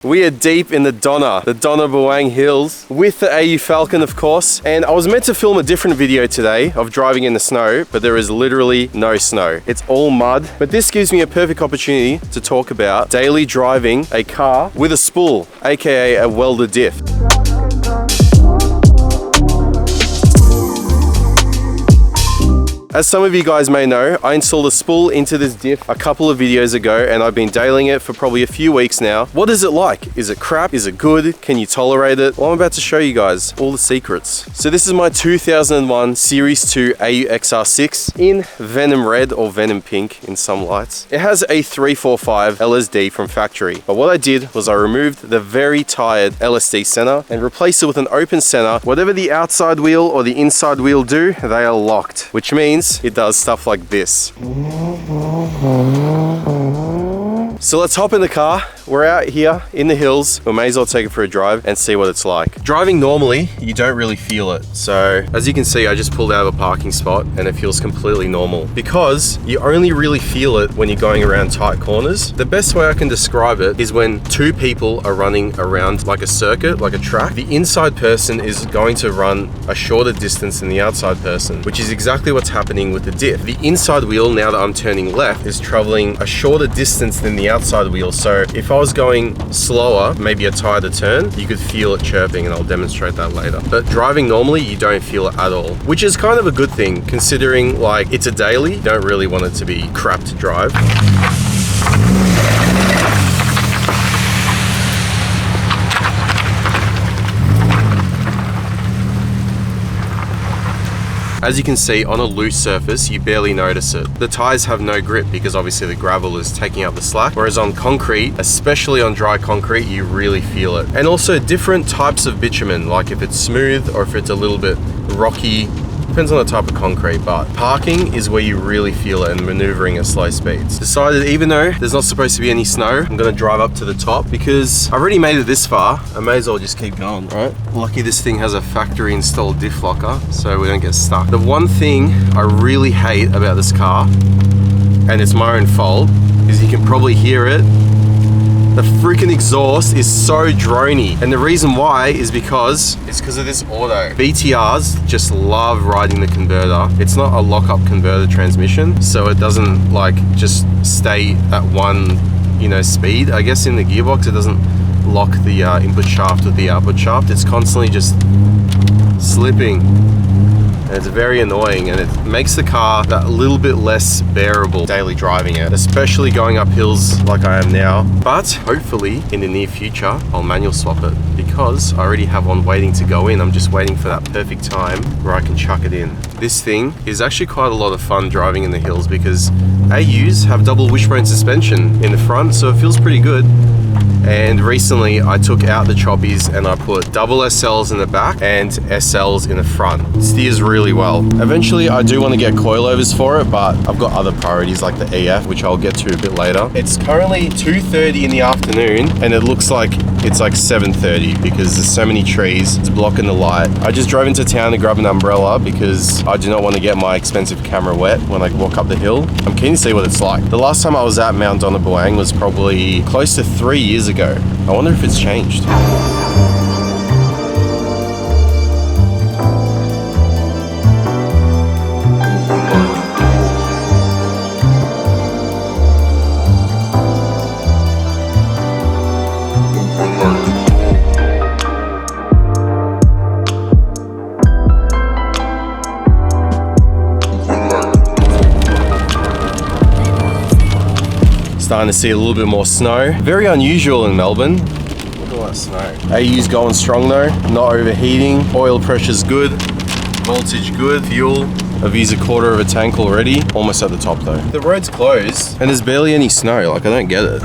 We are deep in the Donna Boang Hills with the AU Falcon, of course. And I was meant to film a different video today of driving in the snow, but there is literally no snow. It's all mud. But this gives me a perfect opportunity to talk about daily driving a car with a spool, aka a Welded Diff. As some of you guys may know, I installed a spool into this diff a couple of videos ago and I've been dailing it for probably a few weeks now. What is it like? Is it crap? Is it good? Can you tolerate it? Well, I'm about to show you guys all the secrets. So this is my 2001 Series 2 AU XR6 in Venom Red or Venom Pink in some lights. It has a 345 LSD from factory, but what I did was I removed the very tired LSD center and replaced it with an open center. Whatever the outside wheel or the inside wheel do, they are locked, which means it does stuff like this. So let's hop in the car. We're out here in the hills. We may as well take it for a drive and see what it's like. Driving normally, you don't really feel it. So as you can see, I just pulled out of a parking spot and it feels completely normal because you only really feel it when you're going around tight corners. The best way I can describe it is when two people are running around like a circuit, like a track. The inside person is going to run a shorter distance than the outside person, which is exactly what's happening with the diff. The inside wheel, now that I'm turning left, is traveling a shorter distance than the outside wheel. So if I was going slower, maybe a tighter turn, you could feel it chirping, and I'll demonstrate that later. But driving normally, you don't feel it at all, which is kind of a good thing considering like it's a daily. You don't really want it to be crap to drive. As you can see, on a loose surface, you barely notice it. The tires have no grip because obviously the gravel is taking up the slack, whereas on concrete, especially on dry concrete, you really feel it. And also different types of bitumen, like if it's smooth or if it's a little bit rocky, depends on the type of concrete, but parking is where you really feel it and maneuvering at slow speeds. Decided even though there's not supposed to be any snow, I'm gonna drive up to the top because I've already made it this far. I may as well just keep going, right? Lucky this thing has a factory installed diff locker so we don't get stuck. The one thing I really hate about this car, and it's my own fault, is you can probably hear it. The freaking exhaust is so droney, and the reason why is because it's because of this auto. BTRs just love riding the converter. It's not a lock-up converter transmission, so it doesn't like just stay at one, speed. I guess in the gearbox it doesn't lock the input shaft with the output shaft. It's constantly just slipping. And it's very annoying, and it makes the car that little bit less bearable daily driving it, especially going up hills like I am now. But hopefully in the near future, I'll manual swap it because I already have one waiting to go in. I'm just waiting for that perfect time where I can chuck it in. This thing is actually quite a lot of fun driving in the hills because AUs have double wishbone suspension in the front, so it feels pretty good. And recently I took out the choppies and I put double SLs in the back and SLs in the front. It steers really well. Eventually I do want to get coilovers for it, but I've got other priorities like the EF, which I'll get to a bit later. It's currently 2:30 in the afternoon and it looks like it's like 7:30 because there's so many trees, it's blocking the light. I just drove into town to grab an umbrella because I do not want to get my expensive camera wet when I walk up the hill. I'm keen to see what it's like. The last time I was at Mount Donna Boang was probably close to 3 years ago. I wonder if it's changed. Starting to see a little bit more snow. Very unusual in Melbourne. Look at all that snow. AU's going strong though, not overheating. Oil pressure's good, voltage good, fuel. I've used a quarter of a tank already. Almost at the top though. The road's closed and there's barely any snow, like I don't get it.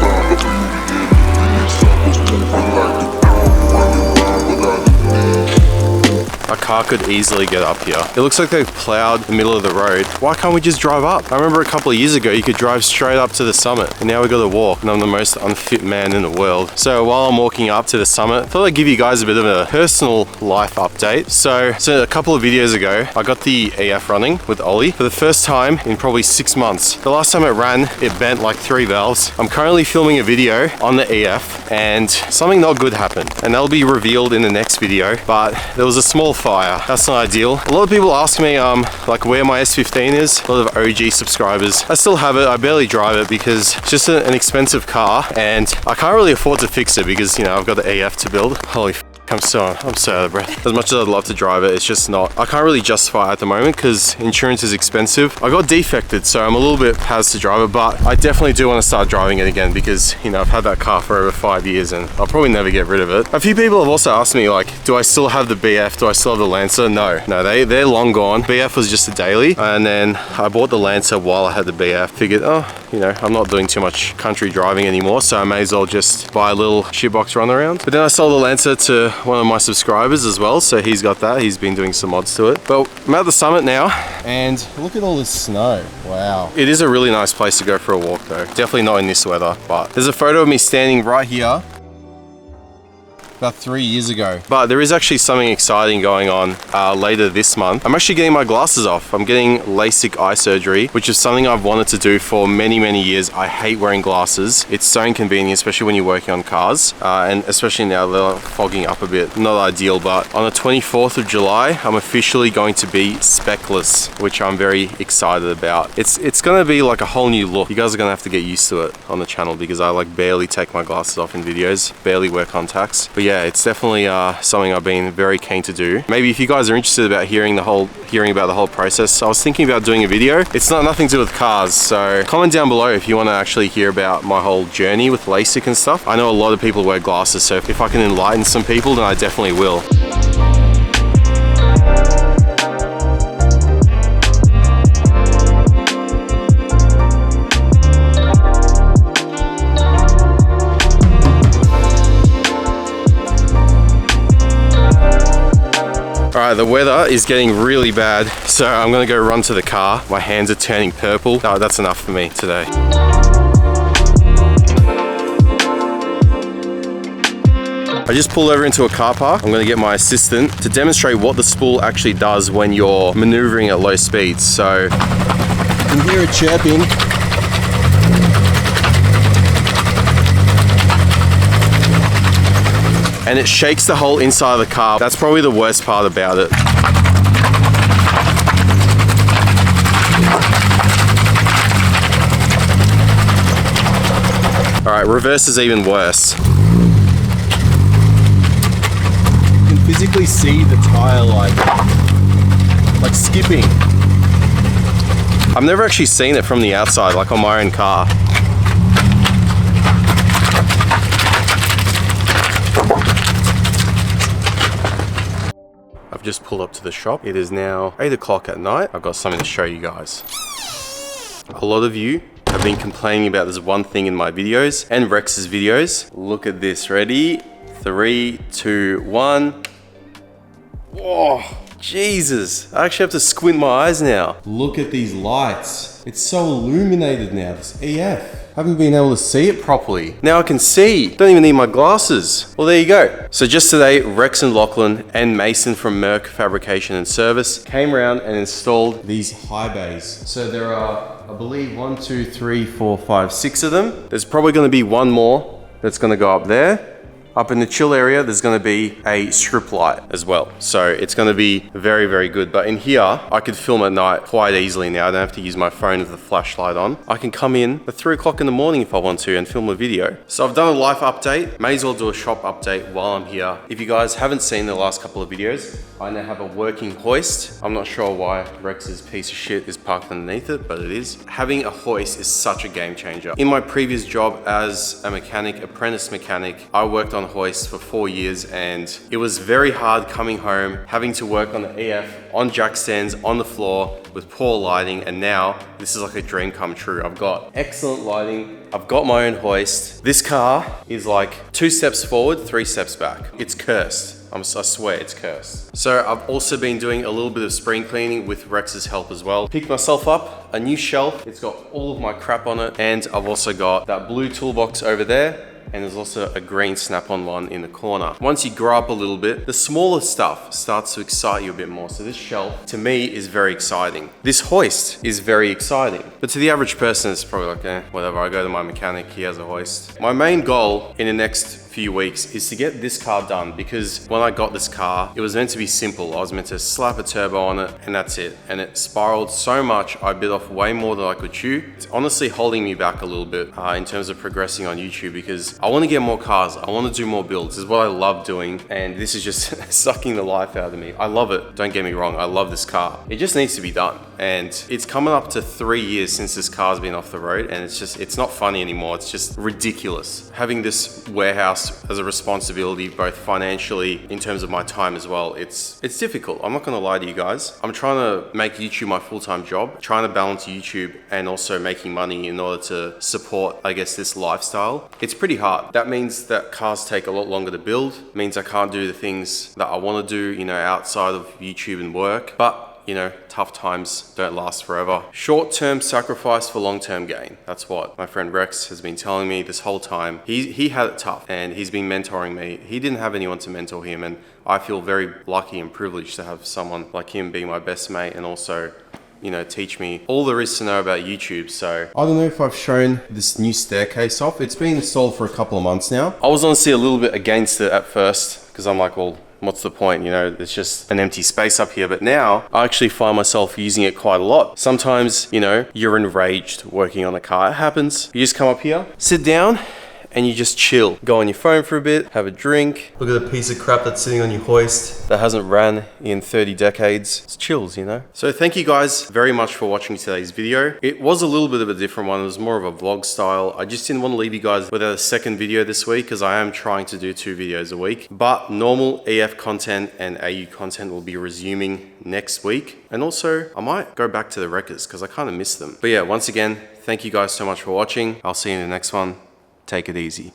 I car could easily get up here. It looks like they've plowed the middle of the road. Why can't we just drive up? I remember a couple of years ago, you could drive straight up to the summit, and now we got to walk, and I'm the most unfit man in the world. So while I'm walking up to the summit, I thought I'd give you guys a bit of a personal life update. So a couple of videos ago, I got the EF running with Ollie for the first time in probably 6 months. The last time it ran, it bent like 3 valves. I'm currently filming a video on the EF, and something not good happened, and that'll be revealed in the next video. But there was a small fire. That's not ideal. A lot of people ask me like where my S15 is. A lot of OG subscribers. I still have it. I barely drive it because it's just an expensive car, and I can't really afford to fix it because, you know, I've got the EF to build. Holy f, I'm so out of breath. As much as I'd love to drive it, it's just not. I can't really justify it at the moment because insurance is expensive. I got defected, so I'm a little bit past to drive it, but I definitely do want to start driving it again because, you know, I've had that car for over 5 years and I'll probably never get rid of it. A few people have also asked me, like, do I still have the BF? Do I still have the Lancer? No, they're long gone. BF was just a daily, and then I bought the Lancer while I had the BF. Figured, oh, you know, I'm not doing too much country driving anymore, so I may as well just buy a little shitbox run around. But then I sold the Lancer to one of my subscribers as well, so he's got that. He's been doing some mods to it. But I'm at the summit now, and look at all this snow. Wow. It is a really nice place to go for a walk though. Definitely not in this weather, but there's a photo of me standing right here about 3 years ago. But there is actually something exciting going on later this month. I'm actually getting my glasses off. I'm getting LASIK eye surgery, which is something I've wanted to do for many years. I hate wearing glasses. It's so inconvenient, especially when you're working on cars, and especially now they're fogging up a bit. Not ideal, but on the 24th of July, I'm officially going to be speckless, which I'm very excited about. It's gonna be like a whole new look. You guys are gonna have to get used to it on the channel because I like barely take my glasses off in videos, barely wear contacts. But yeah, it's definitely something I've been very keen to do. Maybe if you guys are interested about hearing about the whole process, I was thinking about doing a video. It's nothing to do with cars, so comment down below if you want to actually hear about my whole journey with LASIK and stuff. I know a lot of people wear glasses, so if I can enlighten some people, then I definitely will. Alright, the weather is getting really bad, so I'm gonna go run to the car. My hands are turning purple. Oh, that's enough for me today. I just pulled over into a car park. I'm gonna get my assistant to demonstrate what the spool actually does when you're maneuvering at low speeds. So, you can hear it chirping. And it shakes the whole inside of the car. That's probably the worst part about it. All right, reverse is even worse. You can physically see the tire like skipping. I've never actually seen it from the outside, like on my own car. I've just pulled up to the shop. It is now 8 o'clock at night. I've got something to show you guys. A lot of you have been complaining about this one thing in my videos and Rex's videos. Look at this. Ready? 3, 2, 1. Whoa, Jesus. I actually have to squint my eyes now. Look at these lights. It's so illuminated now, this EF. I haven't been able to see it properly. Now I can see. Don't even need my glasses. Well, there you go. So just today, Rex and Lachlan and Mason from Merc Fabrication and Service came around and installed these high bays. So there are, I believe, 1, 2, 3, 4, 5, 6 of them. There's probably gonna be one more that's gonna go up there. Up in the chill area, there's gonna be a strip light as well. So it's gonna be very good. But in here, I could film at night quite easily now. I don't have to use my phone with the flashlight on. I can come in at 3 o'clock in the morning if I want to and film a video. So I've done a life update. May as well do a shop update while I'm here. If you guys haven't seen the last couple of videos, I now have a working hoist. I'm not sure why Rex's piece of shit is parked underneath it, but it is. Having a hoist is such a game changer. In my previous job as a mechanic, apprentice mechanic, I worked on on hoist for 4 years, and it was very hard coming home, having to work on the EF, on jack stands, on the floor, with poor lighting, and now this is like a dream come true. I've got excellent lighting, I've got my own hoist. This car is like 2 steps forward, 3 steps back. It's cursed. I swear it's cursed. So I've also been doing a little bit of spring cleaning with Rex's help as well. Picked myself up a new shelf. It's got all of my crap on it. And I've also got that blue toolbox over there. And there's also a green snap-on one in the corner. Once you grow up a little bit, the smaller stuff starts to excite you a bit more. So this shelf, to me, is very exciting. This hoist is very exciting. But to the average person, it's probably like, whatever, I go to my mechanic, he has a hoist. My main goal in the next few weeks is to get this car done, because when I got this car, it was meant to be simple. I was meant to slap a turbo on it and that's it. And it spiraled so much, I bit off way more than I could chew. It's honestly holding me back a little bit in terms of progressing on YouTube, because I want to get more cars. I want to do more builds. This is what I love doing. And this is just sucking the life out of me. I love it. Don't get me wrong. I love this car. It just needs to be done. And it's coming up to 3 years since this car's been off the road. And it's not funny anymore. It's just ridiculous. Having this warehouse as a responsibility, both financially, in terms of my time as well, it's difficult. I'm not gonna lie to you guys. I'm trying to make YouTube my full-time job, trying to balance YouTube and also making money in order to support, I guess, this lifestyle. It's pretty hard. That means that cars take a lot longer to build, means I can't do the things that I wanna do, outside of YouTube and work. But tough times don't last forever. Short-term sacrifice for long-term gain. That's what my friend Rex has been telling me this whole time. He had it tough, and he's been mentoring me. He didn't have anyone to mentor him, and I feel very lucky and privileged to have someone like him be my best mate and also teach me all there is to know about YouTube. So I don't know if I've shown this new staircase off. It's been installed for a couple of months now. I was honestly a little bit against it at first, because I'm like, well, what's the point? It's just an empty space up here. But now I actually find myself using it quite a lot. Sometimes, you're enraged working on a car. It happens. You just come up here, sit down, and you just chill. Go on your phone for a bit, have a drink. Look at the piece of crap that's sitting on your hoist that hasn't ran in 30 decades. It's chills, So thank you guys very much for watching today's video. It was a little bit of a different one. It was more of a vlog style. I just didn't want to leave you guys without a second video this week, because I am trying to do 2 videos a week. But normal EF content and AU content will be resuming next week. And also, I might go back to the wreckers, because I kind of miss them. But yeah, once again, thank you guys so much for watching. I'll see you in the next one. Take it easy.